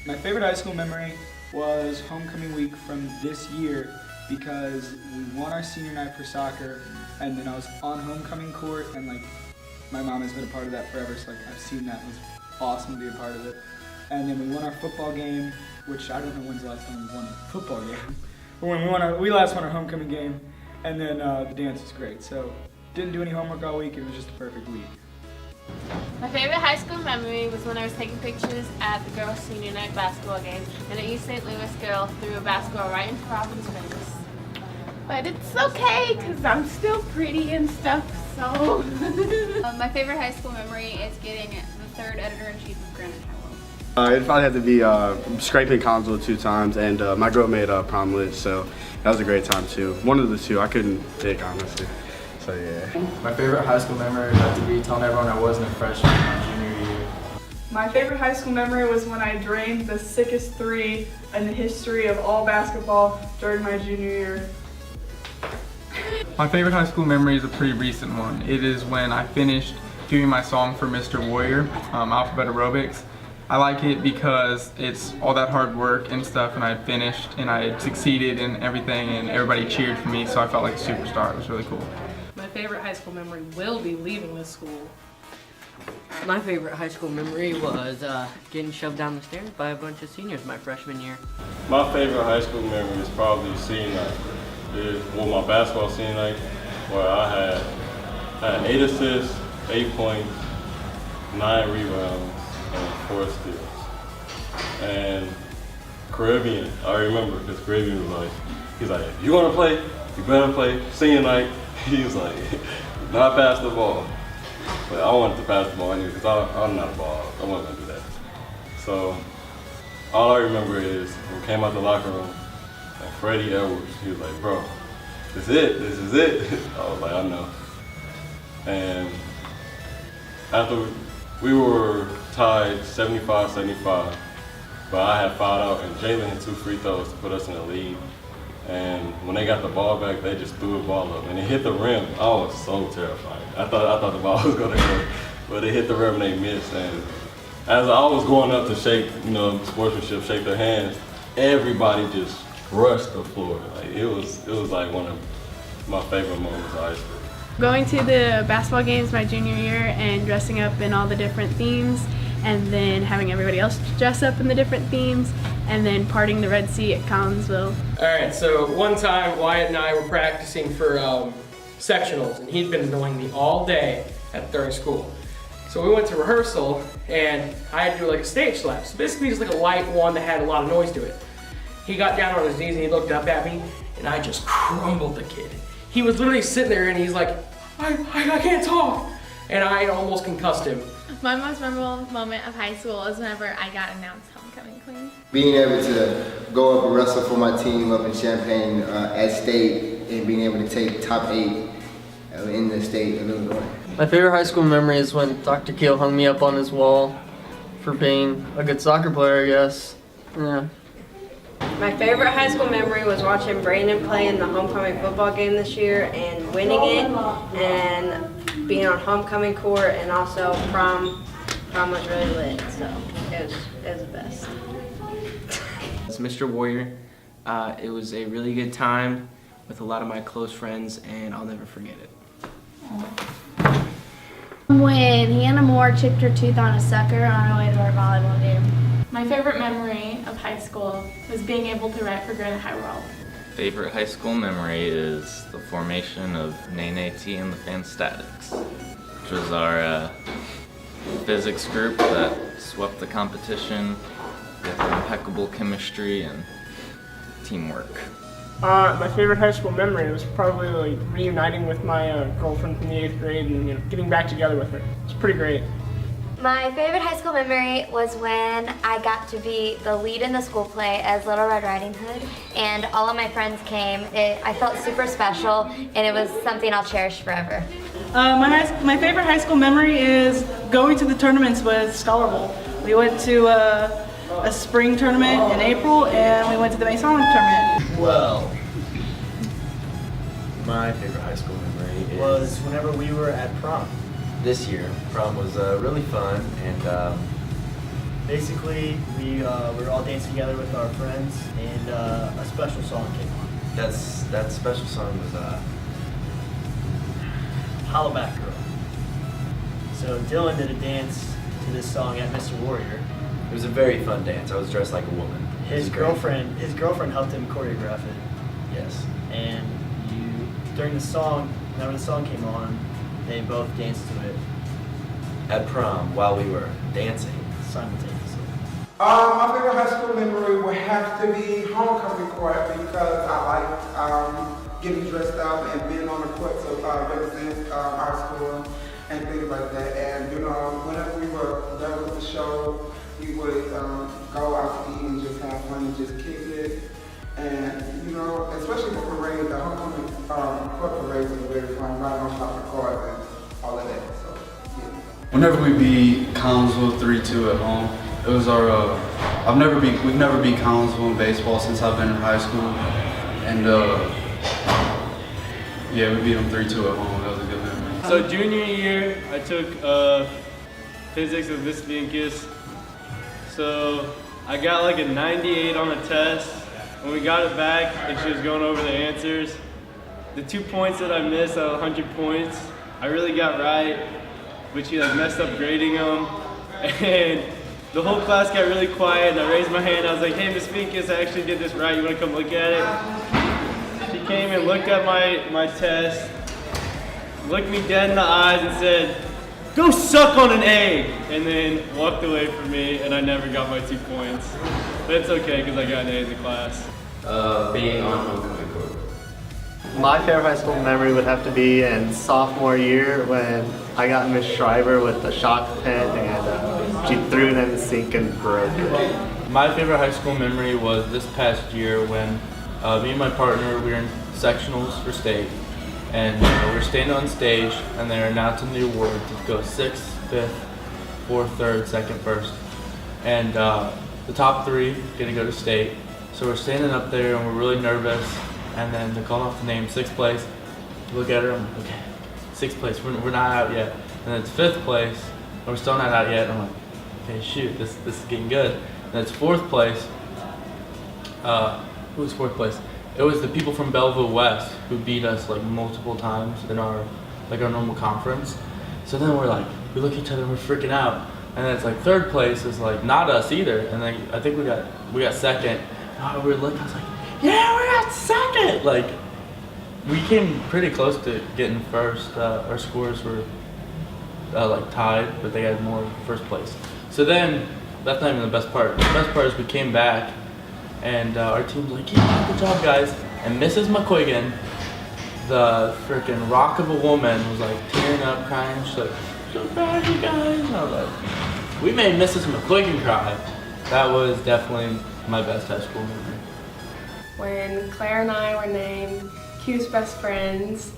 My favorite high school memory was homecoming week from this year because we won our senior night for soccer, and then I was on homecoming court, and like my mom has been a part of that forever, so like I've seen that. It was awesome to be a part of it. And then we won our football game, which I don't know when's the last time we won a football game. But when we last won our homecoming game, and then the dance was great. So didn't do any homework all week. It was just a perfect week. My favorite high school memory was when I was taking pictures at the girls' senior night basketball game, and an East St. Louis girl threw a basketball right into Robin's face. But it's okay, because I'm still pretty and stuff, so. My favorite high school memory is getting the third editor-in-chief of Granite. It'd probably have to be scraping console 2 times, and my girl made a prom list, so that was a great time too. One of the two, I couldn't pick honestly. So yeah. My favorite high school memory would have to be telling everyone I wasn't a freshman my junior year. My favorite high school memory was when I drained the sickest 3 in the history of all basketball during my junior year. My favorite high school memory is a pretty recent one. It is when I finished doing my song for Mr. Warrior, Alphabet Aerobics. I like it because it's all that hard work and stuff, and I had finished and I had succeeded in everything, and everybody cheered for me, so I felt like a superstar. It was really cool. My favorite high school memory will be leaving this school. My favorite high school memory was getting shoved down the stairs by a bunch of seniors my freshman year. My favorite high school memory is probably senior night. Well, my basketball senior night, where I had 8 assists, 8 points, 9 rebounds, and 4 steals. And Caribbean, I remember, because Caribbean was like, he's like, if you want to play, you better play. Senior night, he was like, not pass the ball. But I wanted to pass the ball anyway, because I'm not a ball. I wasn't going to do that. So all I remember is when we came out the locker room, and Freddie Edwards, he was like, bro, this is it. I was like, I know. And after we were tied 75-75, but I had fouled out, and Jalen had 2 free throws to put us in the lead. And when they got the ball back, they just threw the ball up, and it hit the rim. I was so terrified. I thought the ball was gonna go, but it hit the rim and they missed. And as I was going up to shake, sportsmanship, shake their hands, everybody just rushed the floor. Like it was like one of my favorite moments of high school. Going to the basketball games my junior year and dressing up in all the different themes, and then having everybody else dress up in the different themes, and then partying the Red Sea at Collinsville. Alright, so one time Wyatt and I were practicing for sectionals, and he'd been annoying me all day during school. So we went to rehearsal, and I had to do like a stage slap. So basically just like a light one that had a lot of noise to it. He got down on his knees and he looked up at me, and I just crumbled the kid. He was literally sitting there and he's like, I can't talk. And I almost concussed him. My most memorable moment of high school was whenever I got announced homecoming queen. Being able to go up and wrestle for my team up in Champaign at state, and being able to take top 8 in the state of Illinois. My favorite high school memory is when Dr. Keel hung me up on his wall for being a good soccer player, I guess. Yeah. My favorite high school memory was watching Brandon play in the homecoming football game this year and winning it, and being on homecoming court, and also prom was really lit, so it was the best. It's Mr. Warrior. It was a really good time with a lot of my close friends, and I'll never forget it. When Hannah Moore chipped her tooth on a sucker on our way to our volleyball game. My favorite memory of high school was being able to write for Granite High World. Favorite high school memory is the formation of Nene T and the Fanstatics, which was our physics group that swept the competition with impeccable chemistry and teamwork. My favorite high school memory was probably like reuniting with my girlfriend from the 8th grade and getting back together with her. It's pretty great. My favorite high school memory was when I got to be the lead in the school play as Little Red Riding Hood, and all of my friends came. I felt super special, and it was something I'll cherish forever. My favorite high school memory is going to the tournaments with Scholar Bowl. We went to a spring tournament in April, and we went to the Masonic tournament. Well, my favorite high school memory was whenever we were at prom. This year, prom was really fun, and Basically, we were all dancing together with our friends, and a special song came on. That special song was Hollaback Girl. So Dylan did a dance to this song at Mr. Warrior. It was a very fun dance. I was dressed like a woman. His girlfriend helped him choreograph it. Yes. And during the song, whenever the song came on, they both danced to it. At prom, while we were dancing. Simultaneously. My favorite high school memory would have to be homecoming court because I like getting dressed up and being on the court to represent our school and things like that. And whenever we were done with the show, we would go out to eat and just have fun and just kick it. And especially the parade, the homecoming court parades are very fun, right on top of the court and all of that. So yeah. Whenever we beat Collinsville 3-2 at home, it was our. We've never beat Collinsville in baseball since I've been in high school, and yeah, we beat them 3-2 at home. That was a good memory. So junior year, I took physics with Miss Vinkis. So I got like a 98 on the test. When we got it back and she was going over the answers, the 2 points that I missed out of 100 points, I really got right, but she like messed up grading them. And the whole class got really quiet and I raised my hand. I was like, hey, Miss Vinkis, I actually did this right. You wanna come look at it? She came and looked at my test, looked me dead in the eyes and said, go suck on an egg, and then walked away from me, and I never got my 2 points. But it's okay, because I got an A in the class. Being on homecoming court. My favorite high school memory would have to be in sophomore year when I got Miss Schreiber with the shock pen and she threw it in the sink and broke it. My favorite high school memory was this past year when me and my partner, we were in sectionals for state. And we're standing on stage, and they're announcing the awards. It goes 6th, 5th, 4th, 3rd, 2nd, 1st. And the top 3 get to go to state. So we're standing up there, and we're really nervous. And then they're calling off the name, 6th place. Look at her, I'm like, okay, 6th place, we're not out yet. And then it's 5th place, and we're still not out yet. And I'm like, okay, shoot, this is getting good. And then it's 4th place. Who was 4th place? It was the people from Belleville West who beat us like multiple times in our normal conference. So then we look at each other and we're freaking out. And then it's like 3rd place is like not us either. And then I think we got 2nd. And we were looking, I was like, yeah, we got 2nd. Like we came pretty close to getting 1st. Our scores were like tied, but they had more 1st place. So then that's not even the best part. The best part is we came back. And our team's like, yeah, good job, guys. And Mrs. McQuiggan, the freaking rock of a woman, was like tearing up, crying. She's like, so proud of you guys. And I was like, we made Mrs. McQuiggan cry. That was definitely my best high school memory. When Claire and I were named Q's best friends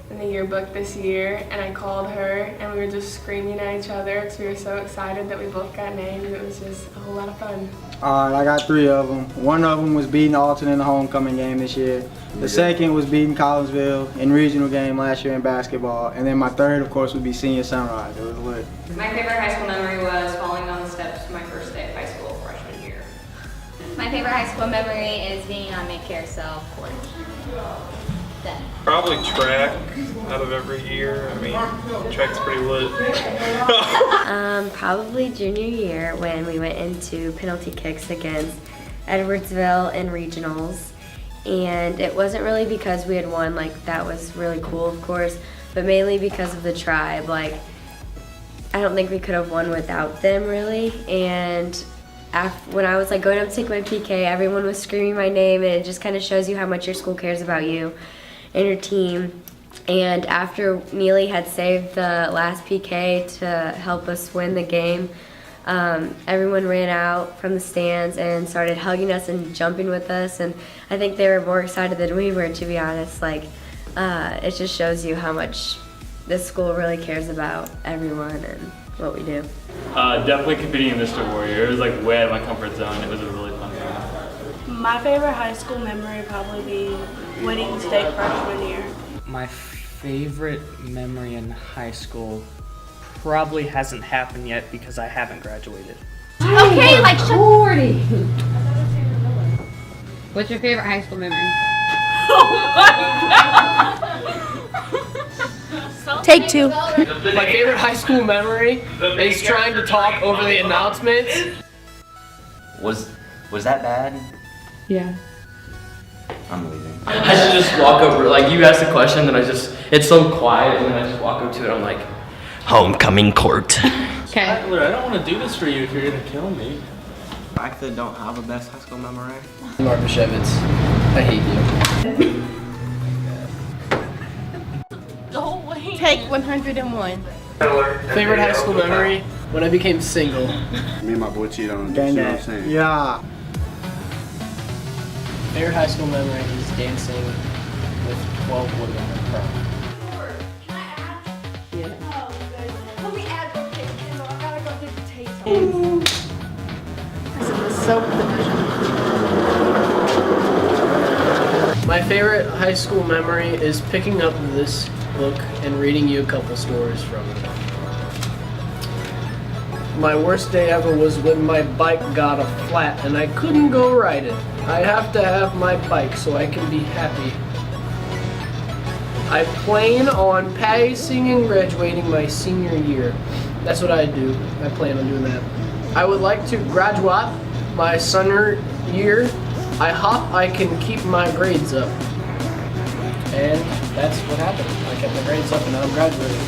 in the yearbook this year, and I called her, and we were just screaming at each other because we were so excited that we both got named. It was just a whole lot of fun. I got 3 of them. One of them was beating Alton in the homecoming game this year. The second was beating Collinsville in regional game last year in basketball. And then my 3rd, of course, would be Senior Sunrise. It was lit. My favorite high school memory was falling down the steps my first day of high school freshman year. My favorite high school memory is being on McCarousel court. Probably track out of every year. I mean, track's pretty lit. Probably junior year when we went into penalty kicks against Edwardsville in regionals. And it wasn't really because we had won, like that was really cool of course, but mainly because of the tribe. Like I don't think we could have won without them really. And when I was like going up to take my PK, everyone was screaming my name, and it just kind of shows you how much your school cares about you and your team. And after Neely had saved the last PK to help us win the game, everyone ran out from the stands and started hugging us and jumping with us, and I think they were more excited than we were, to be honest. Like it just shows you how much this school really cares about everyone and what we do. Definitely competing in Mr. Warrior. It was like way out of my comfort zone. It was a really fun game. My favorite high school memory would probably be winning state freshman year. My favorite memory in high school probably hasn't happened yet because I haven't graduated. Okay, like 40. What's your favorite high school memory? Take two. My favorite high school memory is trying to talk over the announcements. Was that bad? Yeah. I'm leaving. I should just walk over, like you asked the question, and it's so quiet, and then I just walk up to it. I'm like, homecoming court. Okay. Tyler, I don't want to do this for you if you're gonna kill me. I actually don't have a best high school memory. Mark Bashevitz, I hate you. Take 101. Favorite high school memory? When I became single. Me and my boy cheated on him. You know what I'm saying? Yeah. Favorite high school memory is dancing with 12 women at prom. My favorite high school memory is picking up this book and reading you a couple stories from it. My worst day ever was when my bike got a flat and I couldn't go ride it. I have to have my bike so I can be happy. I plan on passing and graduating my senior year. That's what I do. I plan on doing that. I would like to graduate my senior year. I hope I can keep my grades up. And that's what happened. I kept my grades up and now I'm graduating.